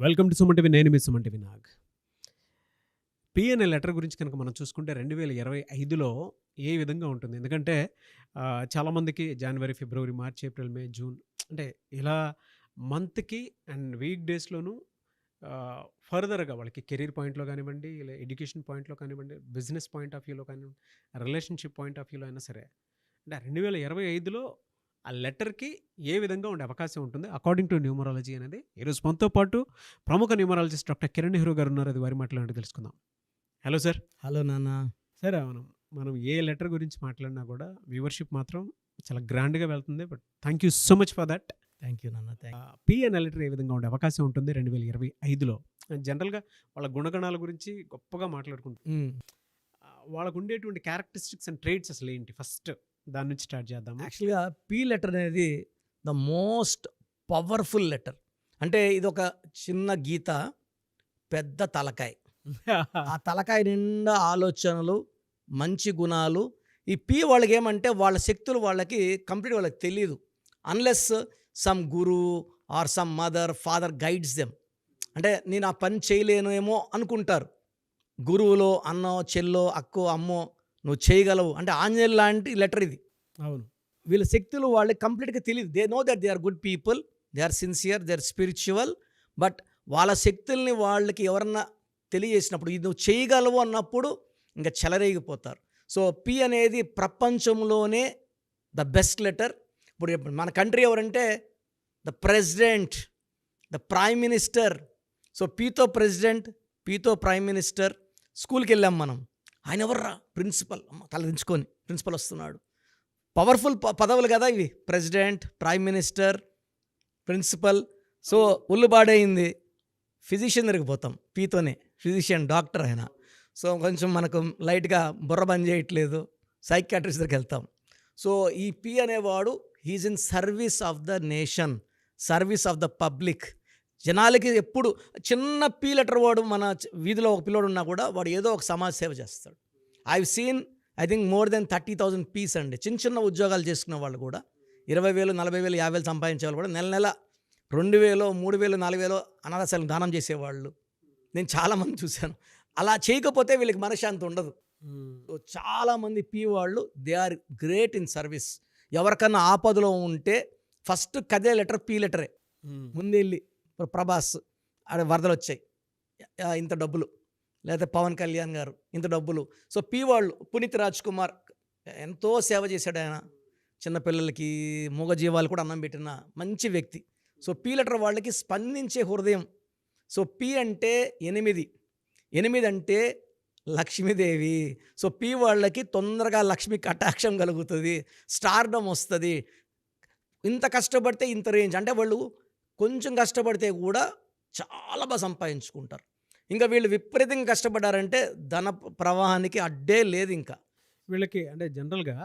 Welcome to Suman TV. నేను మీ Suman TV Nag. పిఎన్ఎ letter గురించి కనుక మనం చూసుకుంటే 2025లో ఏ విధంగా ఉంటుంది? ఎందుకంటే చాలామందికి జనవరి, ఫిబ్రవరి, మార్చ్, ఏప్రిల్, మే, జూన్ అంటే ఇలా మంత్‌కి అండ్ వీక్ డేస్‌లోనూ ఫర్దర్‌గా వాళ్ళకి కెరీర్ పాయింట్‌లో కానివ్వండి, ఇలా ఎడ్యుకేషన్ పాయింట్‌లో కానివ్వండి, బిజినెస్ పాయింట్ ఆఫ్ వ్యూలో కానివ్వండి, రిలేషన్‌షిప్ పాయింట్ ఆఫ్ వ్యూలో అయినా సరే. అంటే 2025లో ఆ లెటర్‌కి ఏ విధంగా ఉండే అవకాశం ఉంటుంది అకార్డింగ్ టు న్యూమరాలజీ అనేది ఈరోజు మనతో పాటు ప్రముఖ న్యూమరాలజిస్ట్ డాక్టర్ కిరణ్ నెహ్రూ గారు ఉన్నారు. అది వారి మాటలో తెలుసుకుందాం. Hello sir. హలో నాన్న. సార్ మనం ఏ లెటర్ గురించి మాట్లాడినా కూడా వ్యూవర్షిప్ మాత్రం చాలా గ్రాండ్‌గా వెళ్తుంది. But thank you so much for that. Thank you నాన్న. పిఎన్ఎ లెటర్ ఏ విధంగా ఉండే అవకాశం ఉంటుంది 2025లో? జనరల్‌గా వాళ్ళ గుణగణాల గురించి గొప్పగా మాట్లాడుకుంటాం. వాళ్ళకు ఉండేటువంటి క్యారెక్టరిస్టిక్స్ అండ్ ట్రేట్స్ అసలు ఏంటి? ఫస్ట్ దాని నుంచి స్టార్ట్ చేద్దాము. యాక్చువల్‌గా పి లెటర్ అనేది ద మోస్ట్ పవర్ఫుల్ లెటర్. అంటే ఇది ఒక చిన్న గీత, పెద్ద తలకాయ. ఆ తలకాయ నిండా ఆలోచనలు, మంచి గుణాలు. ఈ పి వాళ్ళకి ఏమంటే వాళ్ళ శక్తులు వాళ్ళకి కంప్లీట్ వాళ్ళకి తెలియదు. Unless some guru or some mother, father guides them. అంటే నేను ఆ పని చేయలేను ఏమో అనుకుంటారు. గురువులో అన్నో, చెల్లో, అక్కో, అమ్మో నువ్వు చేయగలవు అంటే ఆంజనేయులు లాంటి లెటర్ ఇది. అవును. వీళ్ళ శక్తులు వాళ్ళకి కంప్లీట్గా తెలియదు. They know that they are good people, they are sincere, they are spiritual. But వాళ్ళ శక్తుల్ని వాళ్ళకి ఎవరన్నా తెలియజేసినప్పుడు ఇది నువ్వు చేయగలవు అన్నప్పుడు ఇంకా చెలరేగిపోతారు. సో పి అనేది ప్రపంచంలోనే ద బెస్ట్ లెటర్. ఇప్పుడు మన కంట్రీ ఎవరంటే the president, the prime minister. So పీతో ప్రెసిడెంట్, పీతో ప్రైమ్ మినిస్టర్. స్కూల్కి వెళ్ళాం మనం, ఆయన ఎవర్రా? ప్రిన్సిపల్. అమ్మ తల దించుకొని ప్రిన్సిపల్ వస్తున్నాడు. పవర్ఫుల్ పదవులు కదా ఇవి, president, prime minister, principal. So ఒళ్ళు బాడైంది, ఫిజిషియన్ దగ్గరికి పోతాం పీతోనే. ఫిజిషియన్, డాక్టర్ ఆయన. సో కొంచెం మనకు లైట్గా బుర్ర పని చేయట్లేదు, సైకియాట్రిస్ట్ దగ్గరికి వెళ్తాం. సో ఈ పి అనేవాడు he's in service of the nation, service of the public. జనాలకి ఎప్పుడు చిన్న పీ లెటర్ వాడు, మన వీధిలో ఒక పిల్లోడు ఉన్నా కూడా వాడు ఏదో ఒక సమాజ సేవ చేస్తాడు. I seen I think more than 30,000 P's అండి. చిన్న చిన్న ఉద్యోగాలు చేసుకునే వాళ్ళు కూడా 20,000, 40,000, 50,000 సంపాదించే వాళ్ళు కూడా నెల నెల 2,000, 3,000, 4,000 అనాథాశ్రమాలకు దానం చేసేవాళ్ళు నేను చాలామంది చూశాను. అలా చేయకపోతే వీళ్ళకి మనశ్శాంతి ఉండదు. సో చాలామంది పీ వాళ్ళు they are great in service. ఎవరికన్నా ఆపదలో ఉంటే ఫస్ట్ కదే లెటర్ పీ లెటరే. ముందెళ్ళి ప్రభాస్ ఆడ వరదలు వచ్చాయి, ఇంత డబ్బులు, లేదా పవన్ కళ్యాణ్ గారు ఇంత డబ్బులు. సో పీ వాళ్ళు, పునీత్ రాజ్ కుమార్ ఎంతో సేవ చేశాడు ఆయన. చిన్నపిల్లలకి, మూగజీవాలు కూడా అన్నం పెట్టిన మంచి వ్యక్తి. సో పీ లెటర్ వాళ్ళకి స్పందించే హృదయం. సో పి అంటే 8, 8 అంటే లక్ష్మీదేవి. సో పి వాళ్ళకి తొందరగా లక్ష్మి కటాక్షం కలుగుతుంది, స్టార్డమ్ వస్తుంది. ఇంత కష్టపడితే ఇంత రేంజ్ అంటే వాళ్ళు కొంచెం కష్టపడితే కూడా చాలా బాగా సంపాదించుకుంటారు. ఇంకా వీళ్ళు విపరీతంగా కష్టపడ్డారంటే ధన ప్రవాహానికి అడ్డే లేదు. ఇంకా వీళ్ళకి అంటే జనరల్‌గా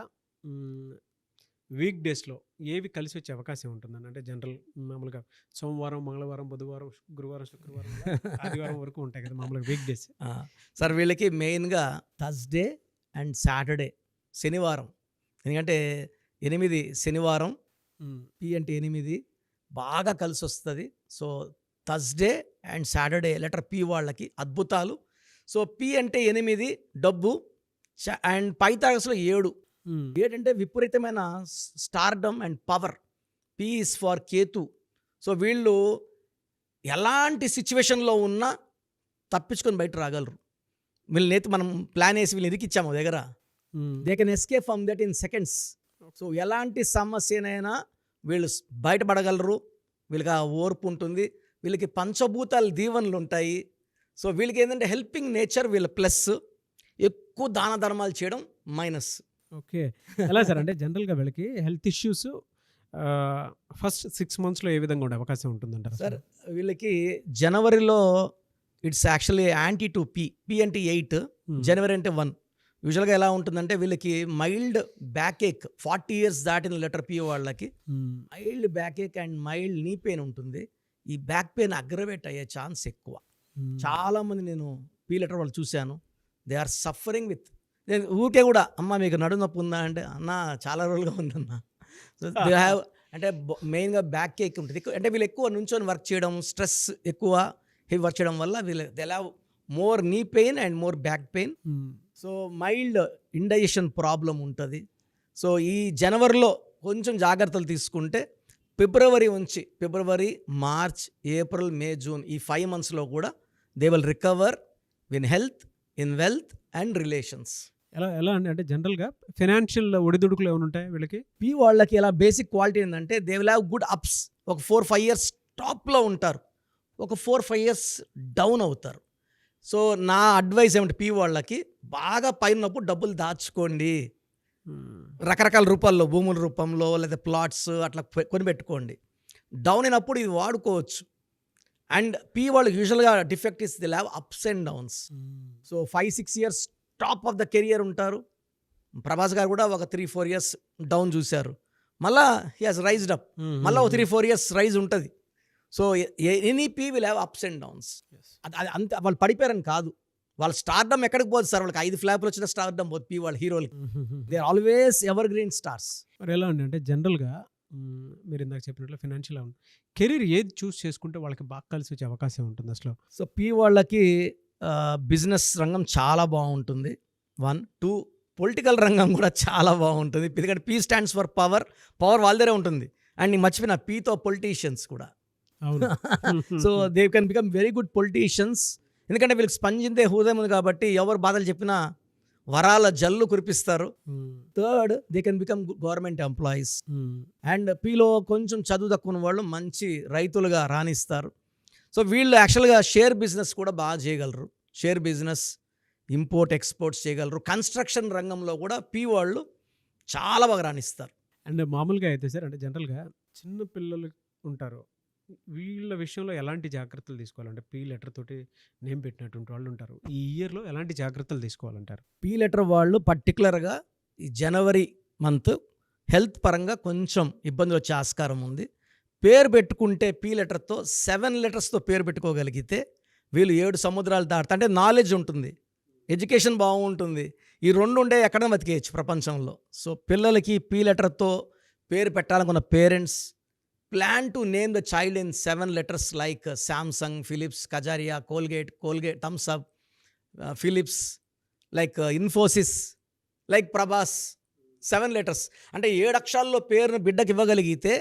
వీక్ డేస్‌లో ఏవి కలిసి వచ్చే అవకాశం ఉంటుందని? అంటే జనరల్ మామూలుగా సోమవారం, మంగళవారం, బుధవారం, గురువారం, శుక్రవారం, ఆదివారం వరకు ఉంటాయి కదా మామూలుగా వీక్ డేస్. సార్ వీళ్ళకి మెయిన్గా థర్స్డే అండ్ సాటర్డే, శనివారం. ఎందుకంటే 8 శనివారం, పి అంటే 8 బాగా కలిసి వస్తుంది. So Thursday and Saturday letter P వాళ్ళకి అద్భుతాలు. సో పి అంటే 8 డబ్బు, అండ్ పైథాగరస్లో 7 అంటే విపరీతమైన stardom and power. P is for Ketu. So వీళ్ళు ఎలాంటి సిచ్యువేషన్లో ఉన్నా తప్పించుకొని బయట రాగలరు. వీళ్ళనైతే మనం ప్లాన్ వేసి వీళ్ళని ఇరికిచ్చాము దగ్గర, they can escape from that in seconds. So ఎలాంటి సమస్యనైనా వీళ్ళు బయటపడగలరు. వీళ్ళకి ఆ ఓర్పు ఉంటుంది. వీళ్ళకి పంచభూతాల దీవెనలు ఉంటాయి. సో వీళ్ళకి ఏంటంటే హెల్పింగ్ నేచర్ వీళ్ళ ప్లస్, ఎక్కువ దాన ధర్మాలు చేయడం మైనస్. ఓకే. ఎలా సార్? అంటే జనరల్‌గా వీళ్ళకి హెల్త్ ఇష్యూస్ ఫస్ట్ 6 మంత్స్‌లో ఏ విధంగా ఉండే అవకాశం ఉంటుందంటారు సార్? వీళ్ళకి జనవరిలో it's actually anti to P. P అంటే 8, జనవరి అంటే 1. యూజువల్గా ఎలా ఉంటుందంటే వీళ్ళకి మైల్డ్ బ్యాక్ ఏక్, 40 years దాటిన లెటర్ పి వాళ్ళకి mild back ache and mild knee pain ఉంటుంది. ఈ బ్యాక్ పెయిన్ అగ్రవేట్ అయ్యే ఛాన్స్ ఎక్కువ. చాలామంది నేను పి లెటర్ వాళ్ళు చూశాను, దే ఆర్ సఫరింగ్ విత్. నేను ఊరికే కూడా అమ్మ మీకు నడుము నొప్పి ఉందా అంటే అన్న చాలా రోజులుగా ఉందన్న. సో దే హ్యావ్ అంటే మెయిన్గా బ్యాక్ ఏక్ ఉంటుంది. అంటే వీళ్ళు ఎక్కువ నుంచొని వర్క్ చేయడం, స్ట్రెస్ ఎక్కువ, హెవీ వర్క్ చేయడం వల్ల వీళ్ళు they have more knee pain and more back pain. So mild indigestion problem ఉంటుంది. సో ఈ జనవరిలో కొంచెం జాగ్రత్తలు తీసుకుంటే ఫిబ్రవరి, మార్చ్, ఏప్రిల్, మే, జూన్ ఈ 5 monthsలో కూడా they will recover in health, in wealth and relations. ఎలా అండి? అంటే జనరల్గా ఫైనాన్షియల్ ఒడిదుడుకులు ఏమైనా ఉంటాయి వీళ్ళకి? పీ వాళ్ళకి ఎలా బేసిక్ క్వాలిటీ ఏంటంటే they will have good ups. ఒక 4-5 years టాప్లో ఉంటారు, ఒక 4-5 years డౌన్ అవుతారు. సో నా అడ్వైస్ ఏమిటి, పీ వాళ్ళకి బాగా పైనప్పుడు డబ్బులు దాచుకోండి, రకరకాల రూపాల్లో, భూముల రూపంలో లేదా ప్లాట్స్ అట్లా కొనిపెట్టుకోండి. డౌన్ అయినప్పుడు ఇది వాడుకోవచ్చు. అండ్ పీ వాళ్ళు యూజువల్గా defect is the have ups and downs. So 5-6 years top of the career ఉంటారు. ప్రభాస్ గారు కూడా ఒక 3-4 years డౌన్ చూశారు, మళ్ళా హీ హాజ్ రైజ్డ్ అప్, మళ్ళీ ఒక 3-4 years రైజ్ ఉంటుంది. So any P will have ups and downs. అది అంతే, వాళ్ళు పడిపోయారని కాదు, వాళ్ళ స్టార్డమ్ ఎక్కడికి పోదు సార్, వాళ్ళకి 5 ఫ్లాప్లు వచ్చిన స్టార్డమ్ పోదు పీ వాళ్ళ హీరోలకి. They are always evergreen stars. మరి ఎలా అండి? అంటే జనరల్గా మీరు ఇందాక చెప్పినట్లు ఫైనాన్షియల్ కెరీర్ ఏది చూస్ చేసుకుంటే వాళ్ళకి బాగా కలిసి వచ్చే అవకాశం ఉంటుంది అసలు? సో పీ వాళ్ళకి బిజినెస్ రంగం చాలా బాగుంటుంది. 1, 2 పొలిటికల్ రంగం కూడా చాలా బాగుంటుంది. ఎందుకంటే పీ స్టాండ్స్ ఫర్ పవర్ వాళ్ళ దగ్గరే ఉంటుంది. అండ్ నేను మర్చిపోయిన పీతో పొలిటీషియన్స్ కూడా. అవును. So they can become very good politicians. ఎందుకంటే వీళ్ళకి స్పందించే హృదయం ఉంది కాబట్టి ఎవరు బాధలు చెప్పినా వరాల జల్లు కురిపిస్తారు. Third, they can become government employees. And పీలో కొంచెం చదువు తక్కువ వాళ్ళు మంచి రైతులుగా రాణిస్తారు. సో వీళ్ళు యాక్చువల్గా షేర్ బిజినెస్ కూడా బాగా చేయగలరు. షేర్ బిజినెస్, ఇంపోర్ట్ ఎక్స్పోర్ట్స్ చేయగలరు. కన్స్ట్రక్షన్ రంగంలో కూడా పీ వాళ్ళు చాలా బాగా రాణిస్తారు. అండ్ మామూలుగా అయితే సార్, అంటే జనరల్గా చిన్న పిల్లలు ఉంటారు, వీళ్ళ విషయంలో ఎలాంటి జాగ్రత్తలు తీసుకోవాలంటే? పీ లెటర్ తోటి నేమ్ పెట్టినటువంటి వాళ్ళు ఉంటారు, ఈ ఇయర్లో ఎలాంటి జాగ్రత్తలు తీసుకోవాలంటారు? పీ లెటర్ వాళ్ళు పర్టికులర్గా ఈ జనవరి మంత్ హెల్త్ పరంగా కొంచెం ఇబ్బందులు వచ్చే ఆస్కారం ఉంది. పేరు పెట్టుకుంటే పీ లెటర్తో 7 letersతో పేరు పెట్టుకోగలిగితే వీళ్ళు 7 సముద్రాలు దాటుతా. అంటే నాలెడ్జ్ ఉంటుంది, ఎడ్యుకేషన్ బాగుంటుంది, ఈ 2 ఉండే ఎక్కడ బతికేయచ్చు ప్రపంచంలో. సో పిల్లలకి పీ లెటర్తో పేరు పెట్టాలనుకున్న parents plan to name the child in 7 letters like Samsung, Philips, Kajaria, Colgate, Thums Up, Philips, like Infosys, like Prabhas. 7 letters అంటే 7 అక్షరాల్లో పేరును బిడ్డకి ఇవ్వగలిగితే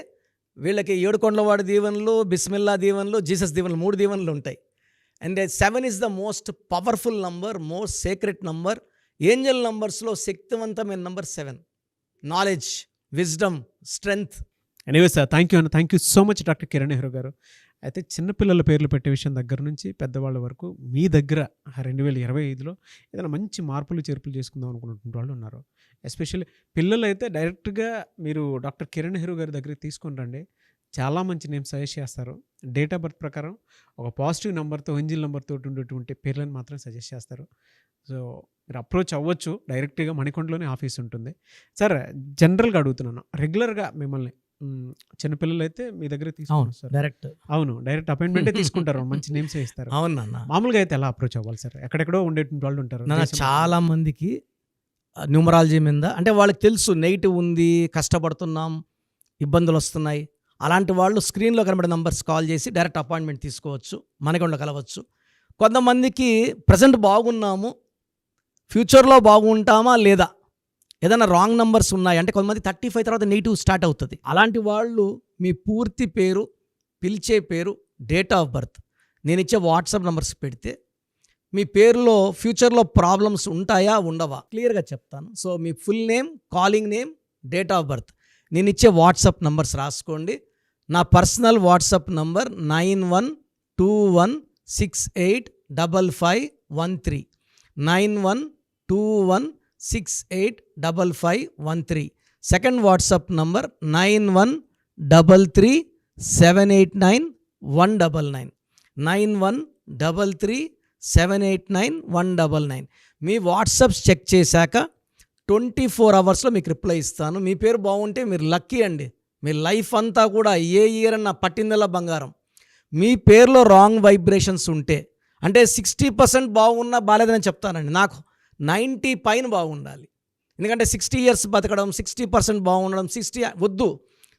వీళ్ళకి 7 కొండలవాడి దీవెనలు, బిస్మిల్లా దీవెనలు, జీసస్ దీవెనలు, 3 దీవెనలు ఉంటాయి. And 7 is the most powerful number, most secret number. Angel నంబర్స్లో శక్తివంతమైన నంబర్ 7. Knowledge, wisdom, strength. Anyway sir, thank you so much doctor Kiran Nehru garu. అయితే చిన్నపిల్లల పేర్లు పెట్టే విషయం దగ్గర నుంచి పెద్దవాళ్ళ వరకు మీ దగ్గర 2025లో ఏదైనా మంచి మార్పులు చేర్పులు చేసుకుందాం అనుకున్నటువంటి వాళ్ళు ఉన్నారు. ఎస్పెషల్లీ పిల్లలు అయితే డైరెక్ట్గా మీరు డాక్టర్ కిరణ్ నెహ్రూ గారి దగ్గరికి తీసుకొని రండి, చాలా మంచి నేమ్ సజెస్ట్ చేస్తారు. డేట్ ఆఫ్ బర్త్ ప్రకారం ఒక పాజిటివ్ నెంబర్తో, ఏంజిల్ నెంబర్తో ఉండేటువంటి పేర్లను మాత్రం సజెస్ట్ చేస్తారు. సో మీరు అప్రోచ్ అవ్వచ్చు, డైరెక్ట్గా మణికొండలోనే ఆఫీస్ ఉంటుంది. సార్ జనరల్గా అడుగుతున్నాను, రెగ్యులర్గా మిమ్మల్ని చిన్నపిల్లలు అయితే మీ దగ్గర తీసుకుంటారు సార్? డైరెక్ట్ అపాయింట్మెంటే తీసుకుంటారు, మంచి నేమ్స్ ఇస్తారు. అవునన్నా. మామూలుగా అయితే ఎలా అప్రోచ్ అవ్వాలి సార్? ఎక్కడెక్కడో ఉండేటువంటి వాళ్ళు ఉంటారు. చాలా మందికి న్యూమరాలజీ మీద అంటే వాళ్ళకి తెలుసు నెగిటివ్ ఉంది, కష్టపడుతున్నాం, ఇబ్బందులు వస్తున్నాయి. అలాంటి వాళ్ళు స్క్రీన్లో కనబడే నంబర్స్ కాల్ చేసి డైరెక్ట్ అపాయింట్మెంట్ తీసుకోవచ్చు, మనకుండా కలవచ్చు. కొంతమందికి ప్రజెంట్ బాగున్నాము, ఫ్యూచర్లో బాగుంటామా లేదా, ఏదైనా రాంగ్ నంబర్స్ ఉన్నాయి అంటే కొంతమంది 35 తర్వాత నెగిటివ్ స్టార్ట్ అవుతుంది. అలాంటి వాళ్ళు మీ పూర్తి పేరు, పిలిచే పేరు, డేట్ ఆఫ్ బర్త్, నేను ఇచ్చే వాట్సాప్ నంబర్స్ పెడితే మీ పేరులో ఫ్యూచర్లో ప్రాబ్లమ్స్ ఉంటాయా ఉండవా క్లియర్గా చెప్తాను. So me full name, calling name, date of birth, నేను ఇచ్చే వాట్సాప్ నంబర్స్ రాసుకోండి. నా personal WhatsApp number 9121685513, 9121685513. Second WhatsApp number 9133789199, 9133789199. మీ వాట్సాప్స్ చెక్ చేశాక 24 hours మీకు రిప్లై ఇస్తాను. మీ పేరు బాగుంటే మీరు లక్కీ అండి, మీ లైఫ్ అంతా కూడా ఏ ఇయర్ అన్న పట్టిందల్లా బంగారం. మీ పేరులో రాంగ్ వైబ్రేషన్స్ ఉంటే అంటే 60% బాగున్నా బాలేదని చెప్తానండి, నాకు 90 పైన బాగుండాలి. ఎందుకంటే 60 years బతకడం, 60% బాగుండడం, 60 వద్దు.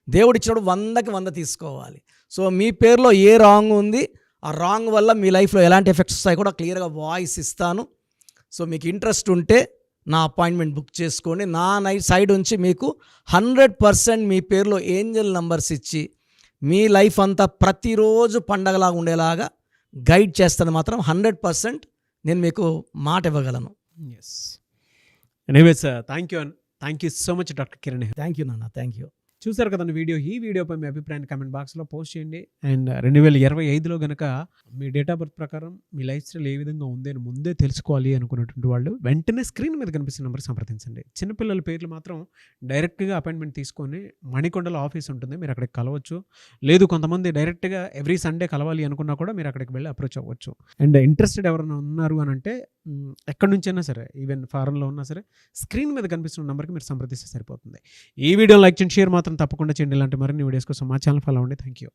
దేవుడు ఇచ్చినప్పుడు 100కి 100 తీసుకోవాలి. సో మీ పేరులో ఏ రాంగ్ ఉంది ఆ రాంగ్ వల్ల మీ లైఫ్లో ఎలాంటి ఎఫెక్ట్స్ వస్తాయి కూడా క్లియర్గా వాయిస్ ఇస్తాను. సో మీకు ఇంట్రెస్ట్ ఉంటే నా అపాయింట్మెంట్ బుక్ చేసుకోండి. నా సైడ్ నుంచి మీకు 100% మీ పేరులో ఏంజల్ నంబర్స్ ఇచ్చి మీ లైఫ్ అంతా ప్రతిరోజు పండగలాగా ఉండేలాగా గైడ్ చేస్తాను. మాత్రం 100% నేను మీకు మాట ఇవ్వగలను. Yes. Anyways thank you so much doctor Kiran. Thank you నాన్న, థ్యాంక్ యూ. చూసారు కదండి వీడియో. ఈ వీడియోపై మీ అభిప్రాయాన్ని కామెంట్ బాక్స్లో పోస్ట్ చేయండి. అండ్ 2025లో కనుక మీ డేట్ ఆఫ్ బర్త్ ప్రకారం మీ లైఫ్ స్టైల్ ఏ విధంగా ఉంది అని ముందే తెలుసుకోవాలి అనుకున్నటువంటి వాళ్ళు వెంటనే స్క్రీన్ మీద కనిపిస్తున్న నెంబర్ సంప్రదించండి. చిన్నపిల్లల పేర్లు మాత్రం డైరెక్ట్గా అపాయింట్మెంట్ తీసుకొని మణికొండలో ఆఫీస్ ఉంటుంది, మీరు అక్కడికి కలవచ్చు. లేదు కొంతమంది డైరెక్ట్గా ఎవ్రీ సండే కలవాలి అనుకున్నా కూడా మీరు అక్కడికి వెళ్ళి అప్రోచ్ అవ్వచ్చు. అండ్ ఇంట్రెస్టెడ్ ఎవరైనా ఉన్నారు అని అంటే ఎక్కడి నుంచైనా సరే, ఈవెన్ ఫారెన్లో ఉన్నా సరే, స్క్రీన్ మీద కనిపిస్తున్న నెంబర్కి మీరు సంప్రదిస్తే సరిపోతుంది. ఈ వీడియో లైక్ చేయండి, షేర్ మాత్రం తప్పకుండా చేయండి. ఇలాంటి మరిన్ని వీడియోస్ కోసం మా ఛానల్ ఫాలో అవ్వండి. Thank you.